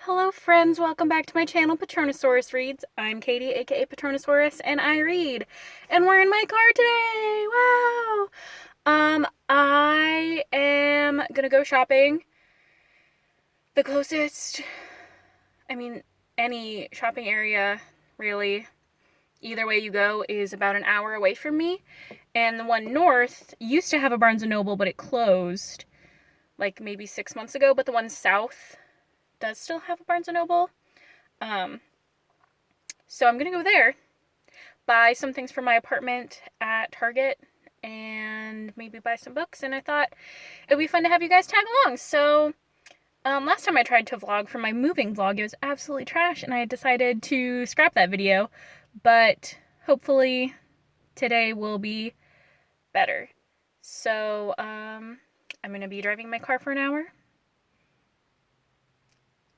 Hello friends, welcome back to my channel, Patronosaurus Reads. I'm Katie, aka Patronosaurus, and I read. And we're in my car today! Wow! I am gonna go shopping. The closest, any shopping area, really, either way you go, is about an hour away from me. And the one north used to have a Barnes & Noble, but it closed, like maybe 6 months ago. But the one south does still have a Barnes & Noble. So I'm gonna go there, buy some things for my apartment at Target, and maybe buy some books. And I thought it would be fun to have you guys tag along. So last time I tried to vlog for my moving vlog, it was absolutely trash, and I decided to scrap that video. But hopefully today will be better. So I'm gonna be driving my car for an hour.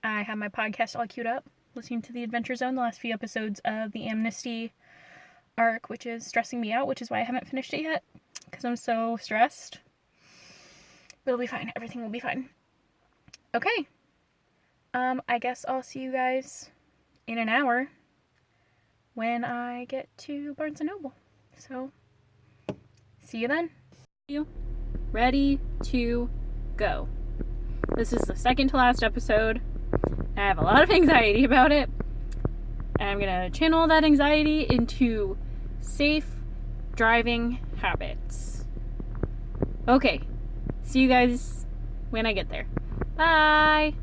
I have my podcast all queued up, listening to the Adventure Zone, the last few episodes of the Amnesty arc, which is stressing me out, which is why I haven't finished it yet, because I'm so stressed. But it'll be fine. Everything will be fine. Okay. I guess I'll see you guys in an hour when I get to Barnes & Noble. So, see you then. Ready to go. This is the second to last episode. I have a lot of anxiety about it, and I'm gonna channel that anxiety into safe driving habits. Okay, see you guys when I get there. Bye!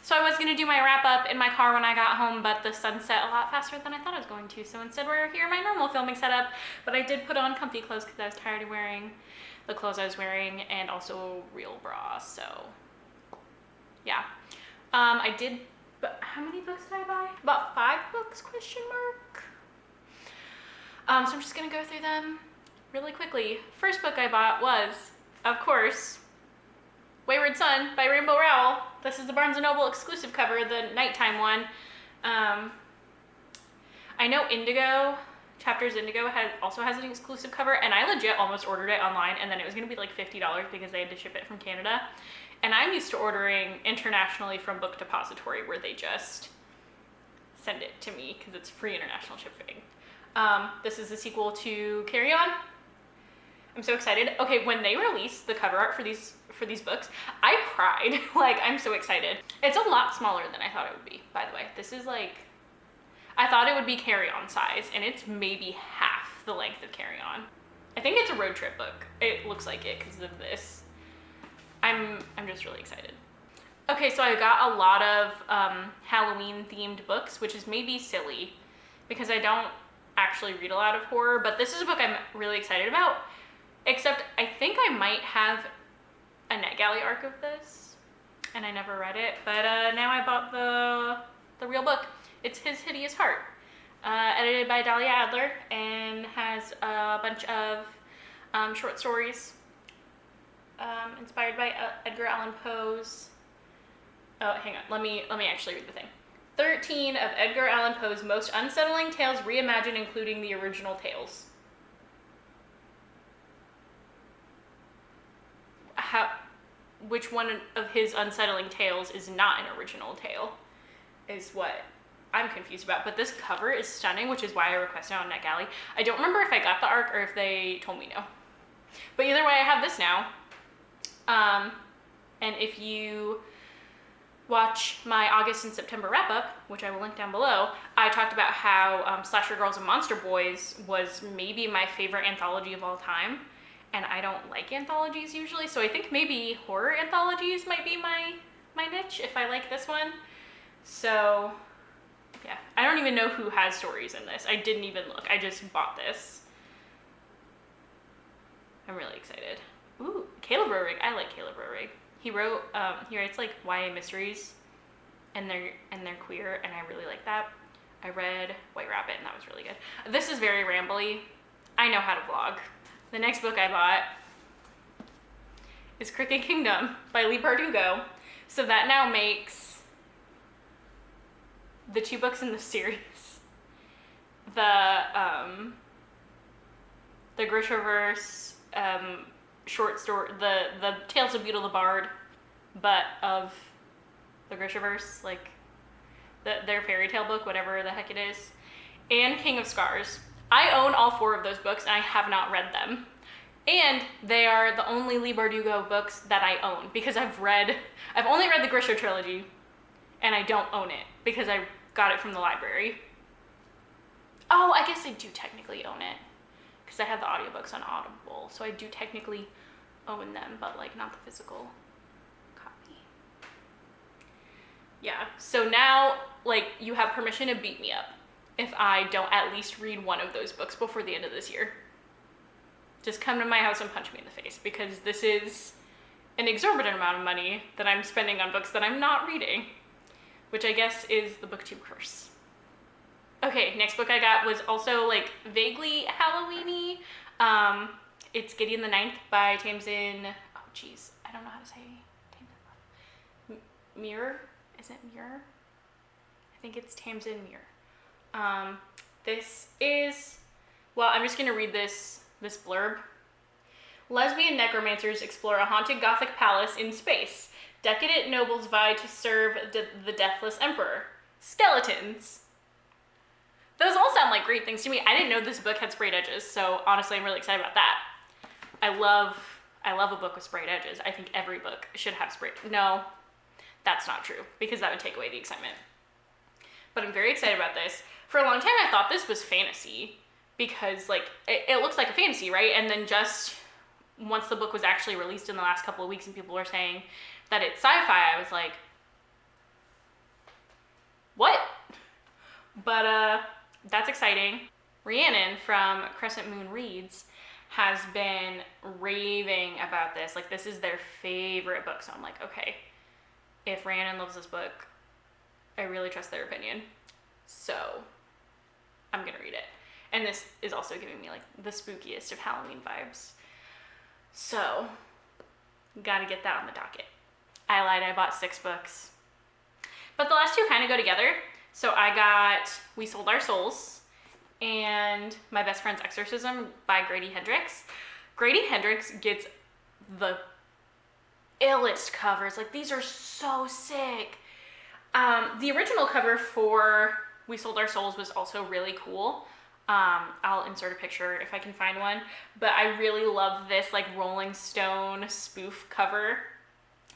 So I was going to do my wrap up in my car when I got home, but the sun set a lot faster than I thought I was going to. So instead we're here in my normal filming setup, but I did put on comfy clothes because I was tired of wearing the clothes I was wearing, and also real bra. So yeah, I did, but how many books did I buy? About 5 books, question mark. So I'm just going to go through them really quickly. First book I bought was, of course, Wayward Son by Rainbow Rowell. This is the Barnes & Noble exclusive cover, the nighttime one. I know Indigo, Chapters Indigo also has an exclusive cover, and I legit almost ordered it online, and then it was gonna be like $50 because they had to ship it from Canada. And I'm used to ordering internationally from Book Depository, where they just send it to me because it's free international shipping. This is the sequel to Carry On. I'm so excited. Okay, when they released the cover art for these books, I cried. Like, I'm so excited. It's a lot smaller than I thought it would be, by the way. This is like, I thought it would be Carry On size, and it's maybe half the length of Carry On. I think it's a road trip book. It looks like it because of this. I'm just really excited. Okay, so I got a lot of Halloween themed books, which is maybe silly because I don't actually read a lot of horror, but this is a book I'm really excited about. Except I think I might have a NetGalley arc of this, and I never read it, but now I bought the real book. It's His Hideous Heart, edited by Dahlia Adler, and has a bunch of short stories inspired by Edgar Allan Poe's. Oh, hang on, let me actually read the thing. 13 of Edgar Allan Poe's most unsettling tales reimagined, including the original tales. Which one of his unsettling tales is not an original tale is what I'm confused about. But this cover is stunning, which is why I requested it on NetGalley. I don't remember if I got the arc or if they told me no. But either way, I have this now. And if you watch my August and September wrap-up, which I will link down below, I talked about how Slasher Girls and Monster Boys was maybe my favorite anthology of all time. And I don't like anthologies usually, so I think maybe horror anthologies might be my niche if I like this one. So yeah, I don't even know who has stories in this. I didn't even look. I just bought this. I'm really excited. Ooh, Caleb Roehrig. I like Caleb Roehrig. He writes like YA mysteries, and they're queer, and I really like that. I read White Rabbit, and that was really good. This is very rambly. I know how to vlog. The next book I bought is Cricket Kingdom by Lee Bardugo. So that now makes the 2 books in the series. The Grishaverse short story, the Tales of Beetle the Bard, but of the Grishaverse, like their fairy tale book, whatever the heck it is, and King of Scars. I own all 4 of those books and I have not read them. And they are the only Lee Bardugo books that I own because I've only read the Grisha trilogy and I don't own it because I got it from the library. Oh, I guess I do technically own it because I have the audiobooks on Audible, so I do technically own them, but like not the physical copy. Yeah, so now like you have permission to beat me up if I don't at least read one of those books before the end of this year. Just come to my house and punch me in the face because this is an exorbitant amount of money that I'm spending on books that I'm not reading, which I guess is the booktube curse. Okay, next book I got was also like vaguely Halloween-y. It's Gideon the Ninth by Tamsin, oh geez, I don't know how to say Tamsin. Muir? Is it Muir? I think it's Tamsin Muir. This is, well, I'm just gonna read this blurb. Lesbian necromancers explore a haunted Gothic palace in space. Decadent nobles vie to serve the deathless emperor. Skeletons. Those all sound like great things to me. I didn't know this book had sprayed edges, so honestly I'm really excited about that. I love a book with sprayed edges. I think every book should have sprayed. No, that's not true because that would take away the excitement. But I'm very excited about this. For a long time I thought this was fantasy because like it looks like a fantasy, right? And then just once the book was actually released in the last couple of weeks and people were saying that it's sci-fi, I was like, what? But that's exciting. Rhiannon from Crescent Moon Reads has been raving about this. Like this is their favorite book. So I'm like, okay, if Rhiannon loves this book, I really trust their opinion. So I'm gonna read it. And this is also giving me like the spookiest of Halloween vibes. So gotta get that on the docket. I lied, I bought 6 books. But the last 2 kind of go together. So I got We Sold Our Souls and My Best Friend's Exorcism by Grady Hendrix. Grady Hendrix gets the illest covers. Like these are so sick. The original cover for We Sold Our Souls was also really cool. I'll insert a picture if I can find one, but I really love this like Rolling Stone spoof cover,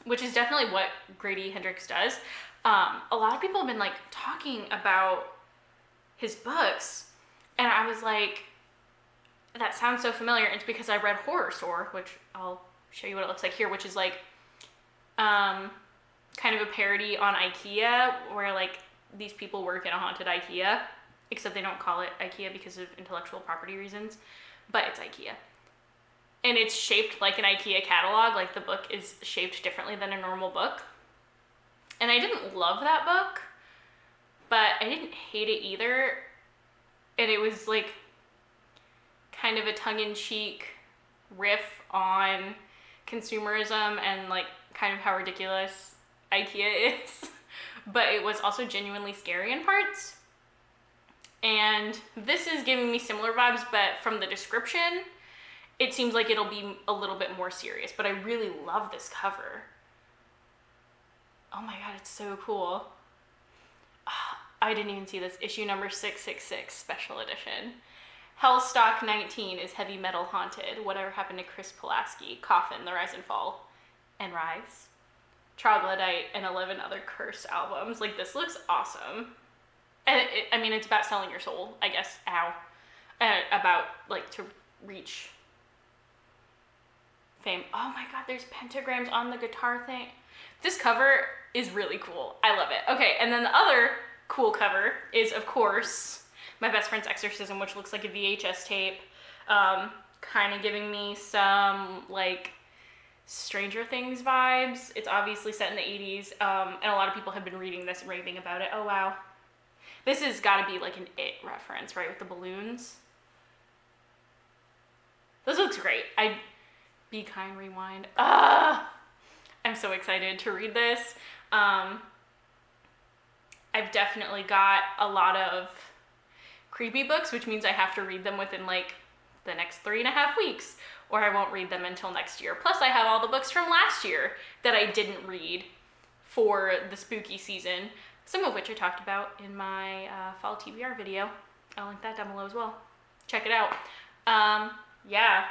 which is definitely what Grady Hendrix does. A lot of people have been like talking about his books and I was like, that sounds so familiar. It's because I read Horror Store, which I'll show you what it looks like here, which is like kind of a parody on IKEA where like these people work in a haunted IKEA. Except they don't call it IKEA because of intellectual property reasons, but it's IKEA. And it's shaped like an IKEA catalog, like the book is shaped differently than a normal book. And I didn't love that book, but I didn't hate it either. And it was like kind of a tongue-in-cheek riff on consumerism and like kind of how ridiculous IKEA is. But it was also genuinely scary in parts. And this is giving me similar vibes, but from the description, it seems like it'll be a little bit more serious, but I really love this cover. Oh my god, it's so cool. I didn't even see this. Issue number 666, special edition. Hellstock 19 is heavy metal haunted. Whatever happened to Chris Pulaski? Coffin, The Rise and Fall, and Rise. Troglodyte, and 11 other cursed albums. Like, this looks awesome. And I mean, it's about selling your soul, I guess. Ow. About, like, to reach fame. Oh my god, there's pentagrams on the guitar thing. This cover is really cool. I love it. Okay, and then the other cool cover is, of course, My Best Friend's Exorcism, which looks like a VHS tape. Kind of giving me some, like, Stranger Things vibes. It's obviously set in the 80s, and a lot of people have been reading this and raving about it. Oh, wow. This has got to be like an It reference, right, with the balloons. This looks great. Be Kind Rewind. I'm so excited to read this. I've definitely got a lot of creepy books, which means I have to read them within like the next 3.5 weeks, or I won't read them until next year. Plus I have all the books from last year that I didn't read for the spooky season, some of which I talked about in my fall TBR video. I'll link that down below as well. Check it out. Yeah,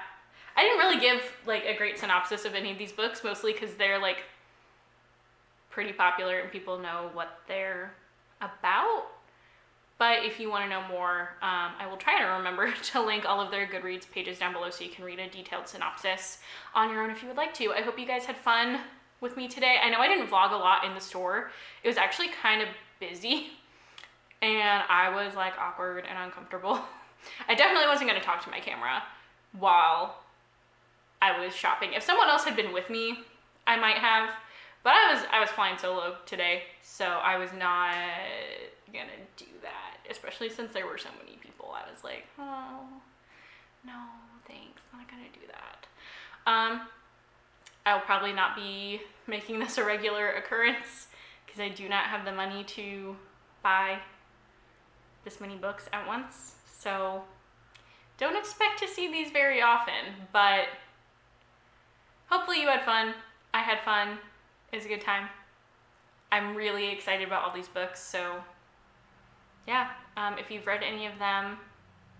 I didn't really give like a great synopsis of any of these books, mostly because they're like pretty popular and people know what they're about. But if you want to know more, I will try to remember to link all of their Goodreads pages down below so you can read a detailed synopsis on your own if you would like to. I hope you guys had fun with me today. I know I didn't vlog a lot in the store. It was actually kind of busy and I was like awkward and uncomfortable. I definitely wasn't going to talk to my camera while I was shopping. If someone else had been with me, I might have, but I was flying solo today, so I was not gonna do that, especially since there were so many people. I was like, oh, no, thanks, not gonna do that. I'll probably not be making this a regular occurrence because I do not have the money to buy this many books at once, so don't expect to see these very often, but hopefully you had fun. I had fun. It was a good time. I'm really excited about all these books, so yeah, if you've read any of them,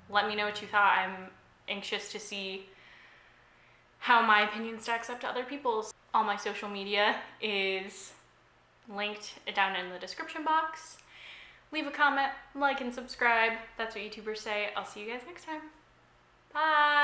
let me know what you thought. I'm anxious to see how my opinion stacks up to other people's. All my social media is linked down in the description box. Leave a comment, like, and subscribe. That's what YouTubers say. I'll see you guys next time. Bye!